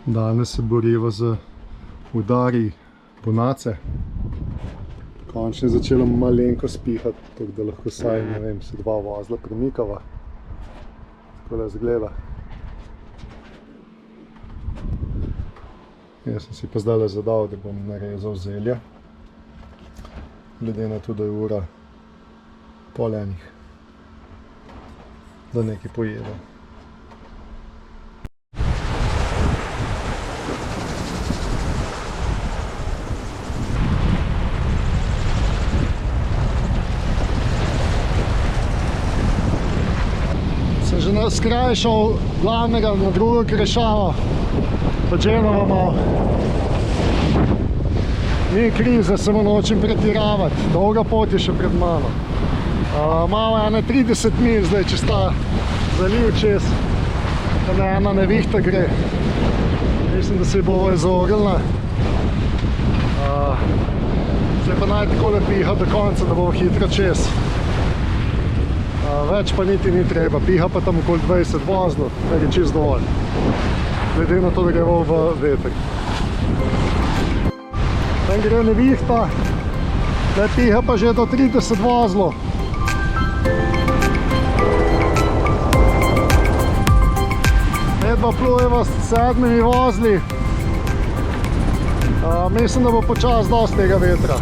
Danes se boriva z udari bonace. Končno je začelo malenko spihati, tako da lahko saj, ne vem, se dva vozla premikava. Tako da zgleda. Jaz sem si pa zdaj zadal, da bom narezal zelje. Glede na to, da je ura pol enih. Da nekaj pojedem. Sem že skrajšal glavnega na drugo krešavo, pa Dženova malo. Ni krize, samo nočem pretiravati, dolga pot je še pred mano. Malo ene 30 mil zdaj, če sta zaliv čez, pa ne ena nevihta gre. Mislim, da se bo izognila. Zdaj pa naj takole piha do konca, da bo hitro čez. Več pa niti ni treba, piha pa tam okoli 20 vozlov, kar je čisto dovolj. Glede na to, da gremo v veter. Tam gre nevihta, tukaj piha pa že do 30 vozlov. Medva plujeva s 7 vozli. Mislim, da bo počas dosti tega vetra.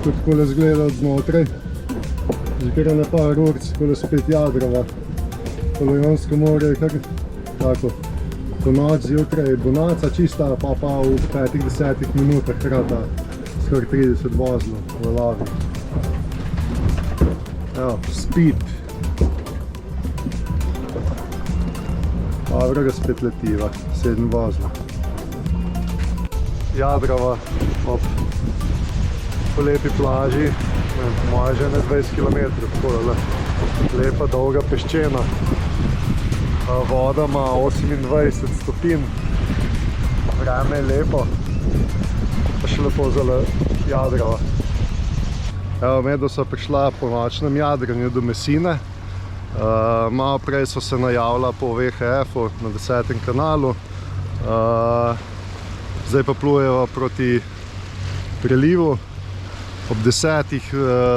Tudi takole zgleda od znotraj, že kar je na par ur, takole spet Jadrova. Polonsko morje je kar tako, po noč zjutraj je bonaca čista, pa v 5-10 minutah hrata skoraj 30 vozlov v lavi. Evo, speed. Dobro ga spet letiva, 7 vozlov. Jadrova ob po lepi plaži, moja že ne 20 km, tako lepa, dolga, peščena. Voda ima 28 stopinj, vreme je lepo, pa še lepo zelo Jadrova. Evo, medva sva prišla po nočnem jadranju do Mesine. Malo prej so se najavila po VHF-u na 10. kanalu. Zdaj pa plujeva proti prelivu. Ob 10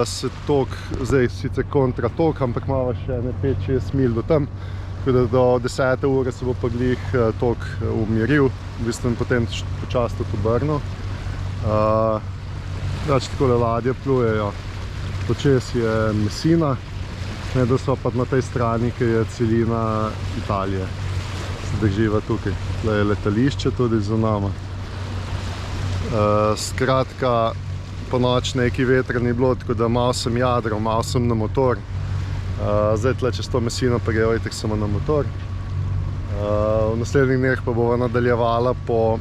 se tok, zdaj sicer kontra tok, ampak imamo še 5-6 mil do tam, tako da do 10. ure se bo pa glih tok umiril, v bistvu potem počasno obrnil. Takole ladje plujejo, počez je Mesina, da so pa na tej strani, ki je celina Italije, se drživa tukaj, tukaj je letališče tudi za nama. Skratka, po noč nekaj vetra ni bilo, tako da malo sem jadral, malo sem na motor. Zdaj tle čez to Mesino pa gre itak samo na motor. V naslednjih dneh pa bova nadaljevala po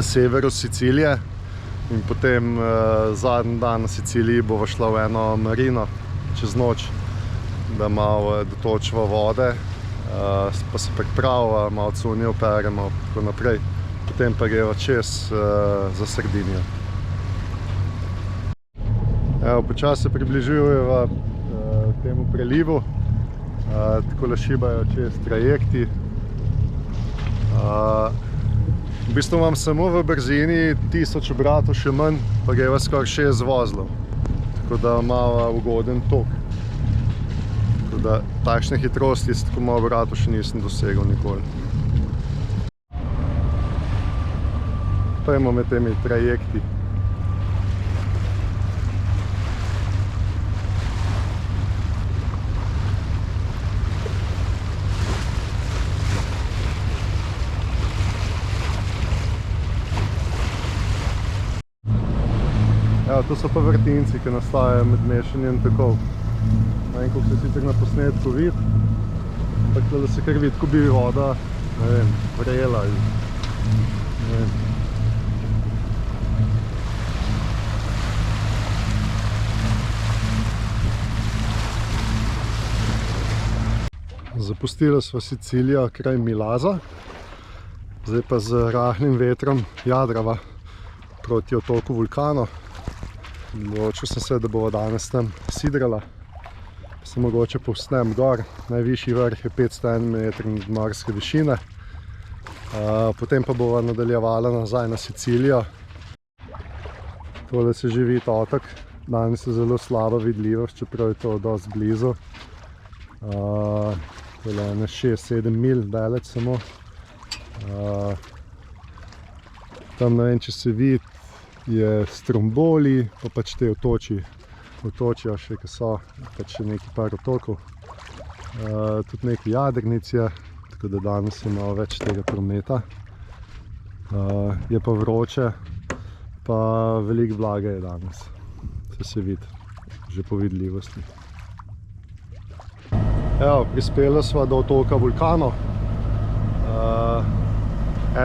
severu Sicilije in potem zadnji dan na Siciliji bova šla v eno marino čez noč, da malo dotočiva vode, pa se pripravila, malo cunje operemo, tako naprej. Potem pa greva čez za Sardinijo. Evo, počasi se približujeva temu prelivu, takole šibajo čez trajekti. V bistvu imam samo v brzini 1000 obratov še manj, pa greva skoraj 6 vozlov, tako da malo ugoden tok. Tako da takšne hitrosti s tako malo obratov še nisem dosegel nikoli. Pojmo med temi trajekti. Evo, to so pa vrtinci, ki nastajajo med mešanjem tokov. Ne vem, koliko se sicer na posnetku vidi, ampak da se kar vidi, ko bi voda, ne vem, vrela ali ne vem. Zapustili smo Sicilijo kraj Milaza, zdaj pa z rahlim vetrom jadrava proti otoku Vulcano. Odločil sem se, da bova danes tam sidrala, se mogoče povznem gor. Najvišji vrh je 501 metrov nadmorske višine. Potem pa bova nadaljevala nazaj na Sicilijo. Tole se že vidi otok, danes je zelo slaba vidljivost, čeprav je to dosti blizu. Tole je 6-7 mil daleč samo. Tam ne vem, če se vidi, je Stromboli, pa pač te otočja še, ki so, pač še neki par otokov. Tudi neki Jadrnic je, tako da danes je malo več tega prometa. Je pa vroče, pa veliko vlage je danes, se vidi, že po vidljivosti. Evo, prispeli smo do otoka Vulcano.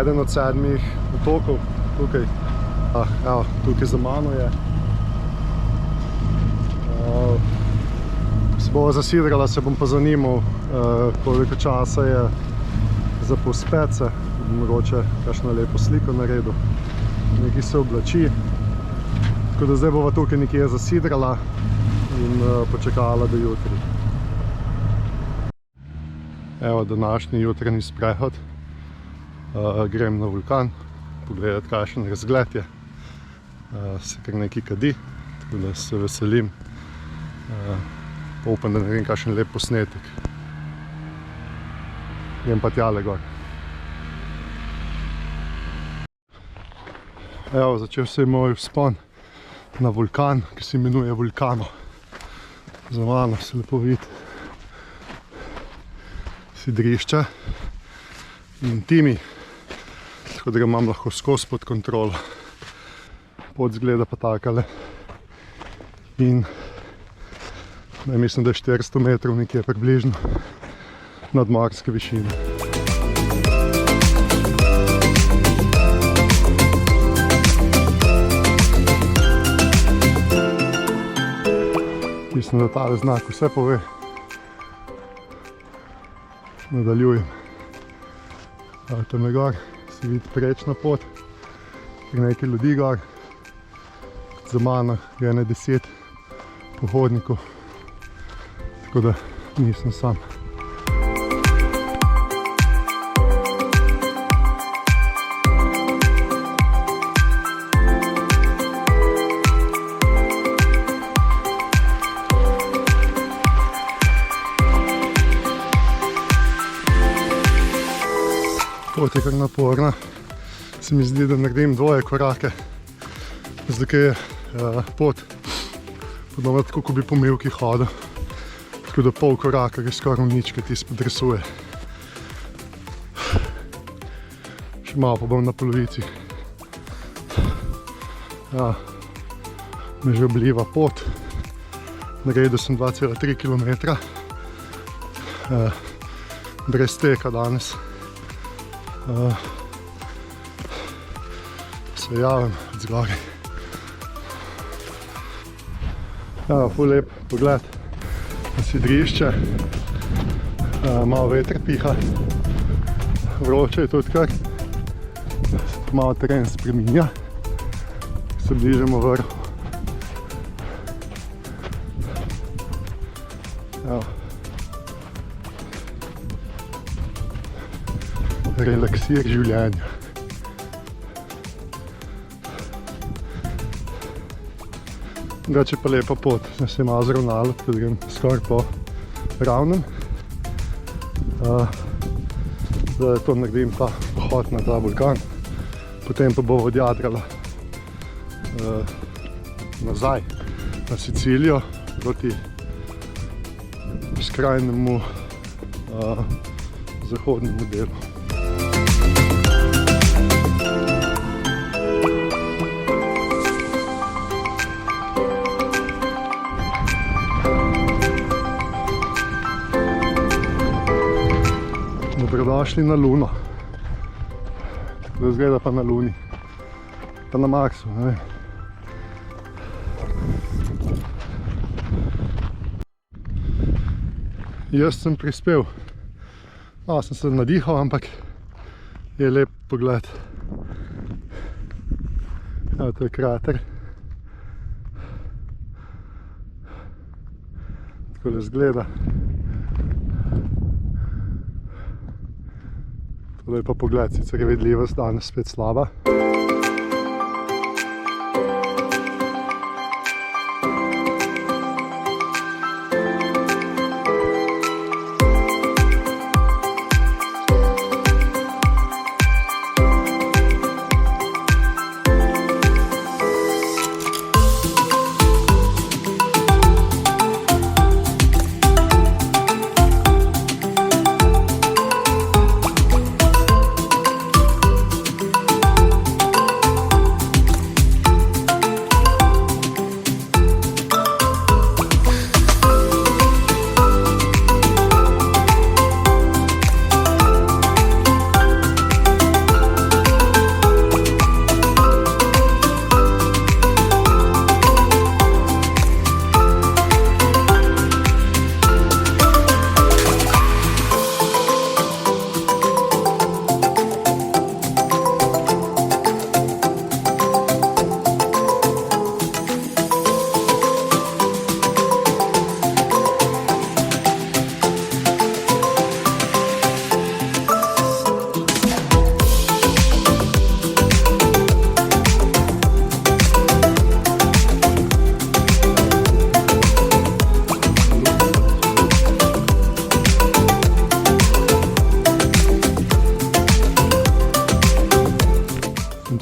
Eden od 7 otokov tukaj. Evo, tukaj za mano je. Se bova zasidrala, se bom pa zanimal, koliko časa je za povzpet se. Mogoče kakšno lepo sliko naredil. Nekaj se oblači. Tako da zdaj bova tukaj nekje zasidrala in počakala do jutri. Evo, današnji jutranji sprehod. Grem na vulkan, pogledati, kakšen razgled je. Se kar nekaj kadi, tako da se veselim. Upam, da naredim kakšen lep posnetek. Grem pa tjale gor. Evo, začel se je moj vzpon na vulkan, ki se imenuje Vulcano. Za mano se lepo vidi sidrišče in timi, tako da ga imam lahko skozi pod kontrolo. Pot zgleda pa takale in mislim, da je 400 metrov nekje približno nadmorske višine. Mislim, da tale znak vse pove. Nadaljujem. Tam je gor, se vidi prečna pot, nekaj ljudi gor. Za mano je 10 pohodnikov, tako da nisem sam. Pot je kar naporna, se mi zdi, da naredim 2 korake, zato je pot podobno tako, ko bi po mivki hodil, tako da pol koraka gre skoraj nič, ki ti spodresuje. Še malo pa bom na polovici. Ja, me že obliva pot, naredil sem 2,3 km, brez teka danes. Se javim od zgoraj. Ja, ful lep pogled na sidrišče. Malo veter piha. Vroče je tudi kar. Malo teren spreminja. Se bližamo vrhu. Relaksir življenju. Drugače pa lepa pot, sem se malo zravnal, tako da grem skoraj po ravnem. Zdaj to naredim pa pohod na ta vulkan, potem pa bo odjadrala nazaj na Sicilijo proti skrajnemu zahodnemu delu. Dobrodošli na Luno. Tako izgleda pa na Luni. Pa na Marsu, ne vem. Jaz sem prispel. Sem se nadihal, ampak je lep pogled. Evo, to je krater. Takole izgleda. Tole je pa pogled, sicer je vidljivost danes spet slaba.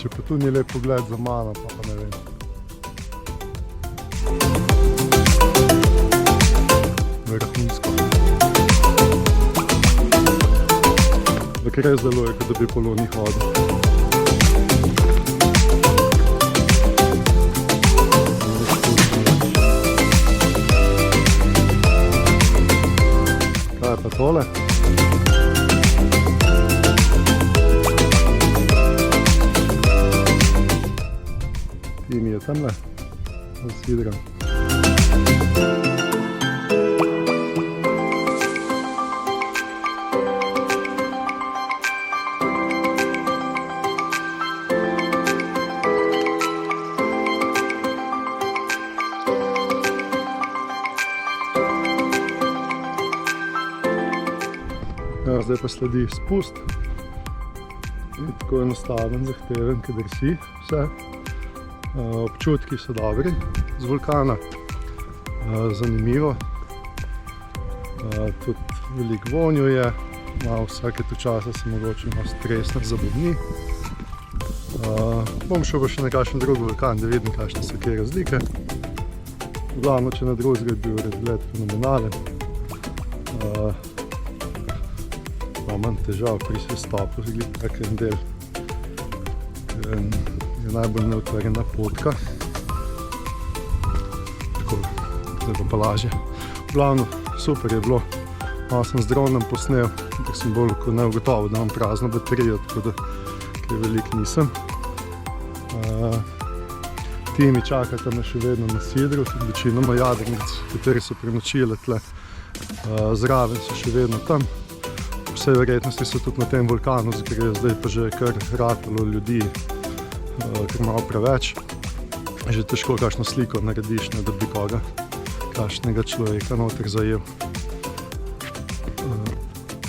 Če pa tu ni lep pogled za mano, pa ne vem. Vrhunsko. Ampak res deluje, kot da bi po Luni hodil. Kaj je pa tole? Tim je tamle, z Jadranje. Ja, zdaj pa sledi spust. Ni tako enostaven, zahteven, ki drsi vse. Občutki so dobri z Vulcana, zanimivo. Tudi veliko vonju je, vsake tu časa se mogoče malo stresno zabobni. Bom šel pa še na kakšen drug vulkan, da vidim, kakšne so kje razlike. Glavno, če na drugega je bil let fenomenalen. Manj težav pri sestopu, tak en del. Je najbolj neotvorjena potka. Tako, zdaj pa lažje. Glavno, super je bilo. Malo sem z dronom posnel, ker sem bolj neugotovo, da imam prazno baterijo, tako da kaj veliko nisem. Ti mi čakata me še vedno na sidru, večinoma jadrnic, kateri so prenočile tle. Zraven so še vedno tam. Po vsej verjetnosti so tudi na tem vulkanu, ker je zdaj pa že kar ratalo ljudi, kar malo preveč. Že težko kakšno sliko narediš, ne, da bi koga, kakšnega človeka noter zajel.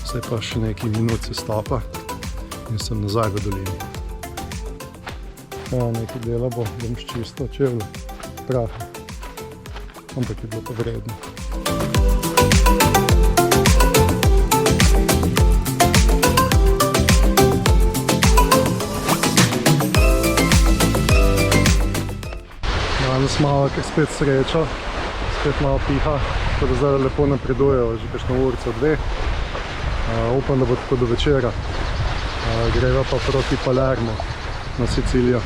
Zdaj pa še nekaj minut se stopa in sem nazaj v dolini. Nekaj dela bo, bom sčistil čevlje, praha, ampak je bilo pa vredno. Danes malo kar spet srečo, spet malo piha, tako da zdaj lepo napredujejo, že kakšno urico, dve. Upam, da bo tako do večera. Greva pa proti Palermo na Sicilijo.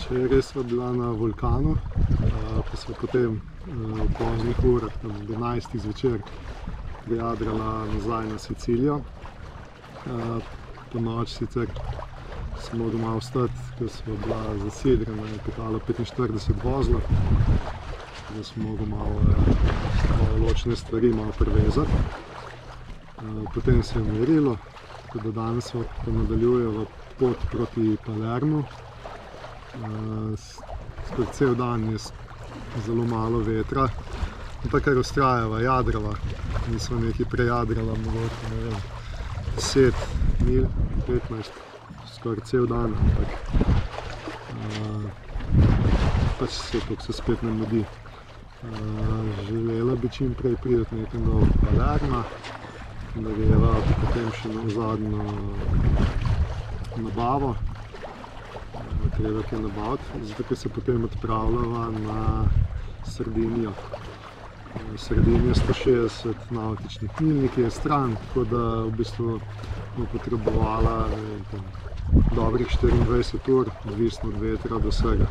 Včeraj sva bila na Vulcanu, pa sva potem v poznih urah, tam 11. zvečer, prijadrala nazaj na Sicilijo. Po noč sicer smo doma vstati, ker sva bila zasidrana, je petalo 45 vozlov, da smo mogli malo ločne stvari malo prevezati. Potem se je umirilo, tako da danes pa nadaljujeva pot proti Palermu. Skoro cel dan je zelo malo vetra, ampak kar ustrajava, jadrava. Mi smo nekaj prejadrala, mogoče, ne vem, 10 mil, 15, skoraj cel dan, ampak pač se spet ne mudi. Želela bi čim prej priti nekam do Palerma, da greva potem še na zadnjo nabavo. Treba kaj nabaviti, zato ker se potem odpravljava na Sardinijo. Sardinija 160 navtičnih milj, nekaj je stran, tako da v bistvu bo potrebovala dobrih 24 ur, odvisno od vetra do vsega.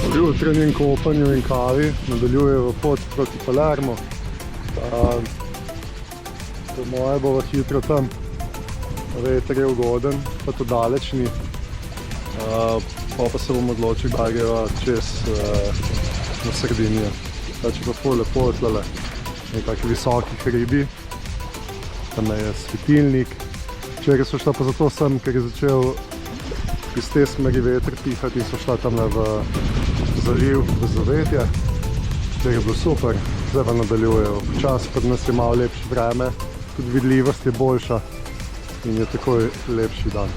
Po jutranjem kopanju in kavi nadaljujeva pot proti Palermu. Po moje bova hitro tam. Veter je ugoden, pa to daleč ni. Pa se bom odločil, da greva čez na Sardinijo. Če pa ful lepo tlele nekakvi visoki hribi. Tam je svetilnik. Včeraj so šla pa zato sem, ker je začel iz te smeri veter pihati in so šla tam v zaliv, v zavetje. Včeraj je bilo super, zdaj pa nadaljujejo. Počas pred nas je malo lepše vreme, tudi vidljivost je boljša in je takoj lepši dan.